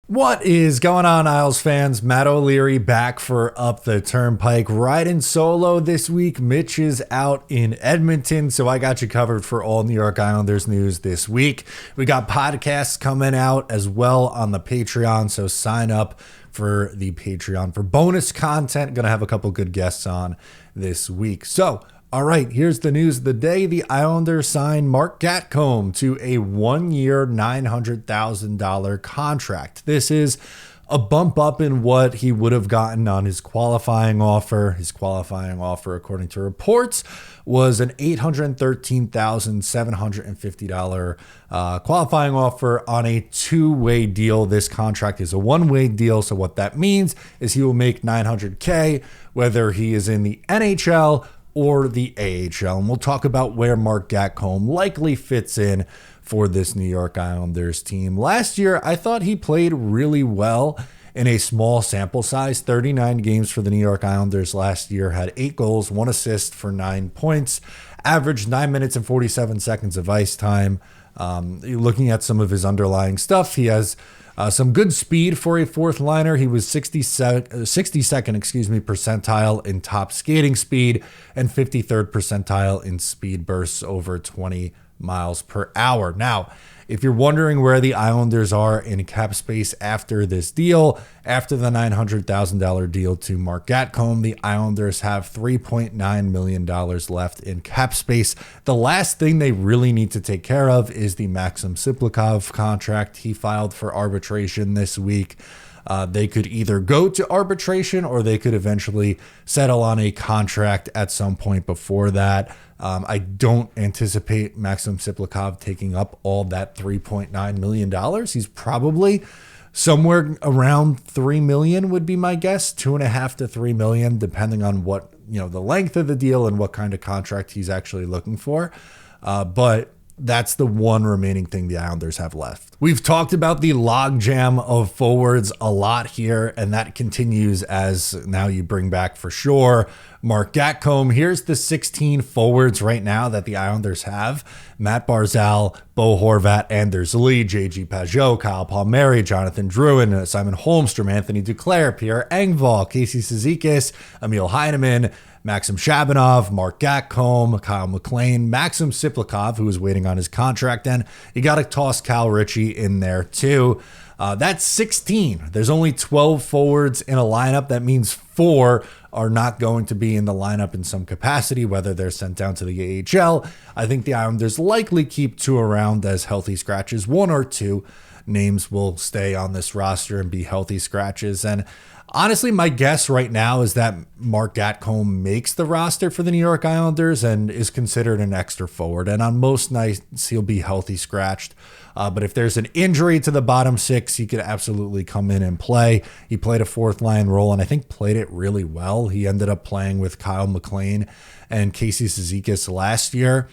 What is going on, Isles fans? Matt O'Leary back for Up the Turnpike. Riding solo this week. Mitch is out in Edmonton, so I got you covered for all New York Islanders news this week. We got podcasts coming out as well on the Patreon, so sign up for the Patreon for bonus content. Gonna have a couple good guests on this week. So, all right, here's the news of the day. The Islanders signed Marc Gatcomb to a 1-year, $900,000 contract. This is a bump up in what he would have gotten on his qualifying offer. His qualifying offer, according to reports, was an $813,750 qualifying offer on a two-way deal. This contract is a one-way deal, so what that means is he will make $900K, whether he is in the NHL or the AHL. And we'll talk about where Marc Gatcomb likely fits in for this New York Islanders team. Last year, I thought he played really well in a small sample size. 39 games for the New York Islanders last year, had 8 goals, 1 assist for 9 points, averaged 9 minutes and 47 seconds of ice time. Looking at some of his underlying stuff, he has some good speed for a fourth liner. He was 62nd percentile in top skating speed and 53rd percentile in speed bursts over 20 miles per hour. Now, if you're wondering where the Islanders are in cap space after this deal, after the $900,000 deal to Marc Gatcomb, the Islanders have $3.9 million left in cap space. The last thing they really need to take care of is the Maxim Siplikov contract. He filed for arbitration this week. They could either go to arbitration or they could eventually settle on a contract at some point before that. I don't anticipate Maxim Siplikov taking up all that $3.9 million. He's probably somewhere around $3 million would be my guess, $2.5 to $3 million, depending on what, the length of the deal and what kind of contract he's actually looking for. But that's the one remaining thing the Islanders have left. We've talked about the logjam of forwards a lot here, and that continues as now you bring back for sure Marc Gatcomb. Here's the 16 forwards right now that the Islanders have: Matt Barzal, Bo Horvat, Anders Lee, JG Pageau, Kyle Palmieri, Jonathan Drouin, Simon Holmstrom, Anthony Duclair, Pierre Engvall, Casey Cizikas, Emil Heineman, Maxim Shabanov, Marc Gatcomb, Kyle McLean, Maxim Siplikov, who is waiting on his contract, and you got to toss Cal Ritchie in there too. That's 16. There's only 12 forwards in a lineup. That means 4 are not going to be in the lineup in some capacity, whether they're sent down to the AHL. I think the Islanders likely keep 2 around as healthy scratches. 1 or 2 names will stay on this roster and be healthy scratches. And honestly, my guess right now is that Marc Gatcomb makes the roster for the New York Islanders and is considered an extra forward. And on most nights, he'll be healthy scratched. But if there's an injury to the bottom 6, he could absolutely come in and play. He played a fourth line role and I think played it really well. He ended up playing with Kyle McLean and Casey Cizikas last year.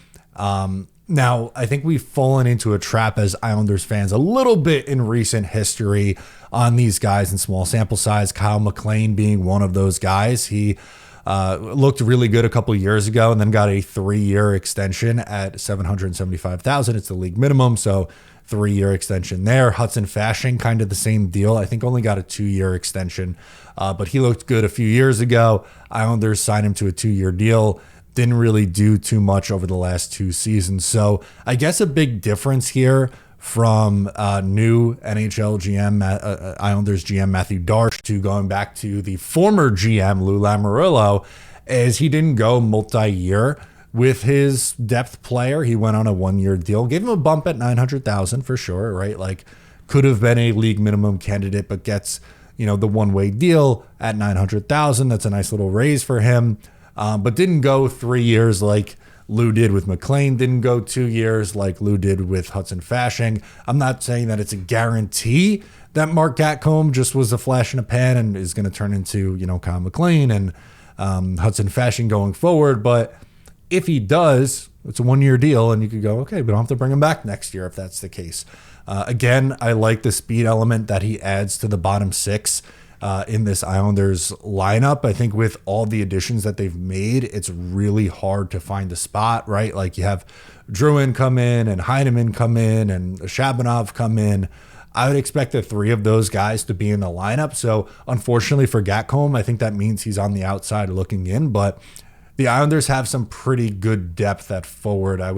Now, I think we've fallen into a trap as Islanders fans a little bit in recent history on these guys in small sample size, Kyle McLean being one of those guys. He looked really good a couple years ago and then got a 3-year extension at $775,000. It's the league minimum, so 3-year extension there. Hudson Fasching, kind of the same deal. I think only got a 2-year extension, but he looked good a few years ago. Islanders signed him to a 2-year deal. Didn't really do too much over the last 2 seasons. So I guess a big difference here from new NHL GM, Islanders GM Matthew Darche, to going back to the former GM Lou Lamoriello, is he didn't go multi-year with his depth player. He went on a 1-year deal, gave him a bump at $900,000 for sure, right? Like, could have been a league minimum candidate, but gets, the one-way deal at $900,000. That's a nice little raise for him. But didn't go 3 years like Lou did with McLean, didn't go 2 years like Lou did with Hudson Fasching. I'm not saying that it's a guarantee that Marc Gatcomb just was a flash in a pan and is going to turn into, Kyle McLean and Hudson Fasching going forward. But if he does, it's a 1-year deal and you could go, okay, we don't have to bring him back next year if that's the case. Again, I like the speed element that he adds to the bottom 6. In this Islanders lineup. I think with all the additions that they've made, it's really hard to find a spot, right? Like you have Drouin come in and Heineman come in and Shabanov come in. I would expect the three of those guys to be in the lineup. So unfortunately for Gatcomb, I think that means he's on the outside looking in, but the Islanders have some pretty good depth at forward. I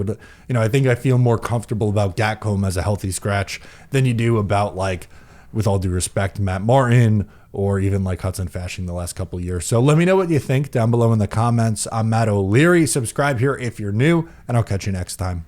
think I feel more comfortable about Gatcomb as a healthy scratch than you do about, like, with all due respect, Matt Martin or even like Hudson Fasching the last couple of years. So let me know what you think down below in the comments. I'm Matt O'Leary. Subscribe here if you're new, and I'll catch you next time.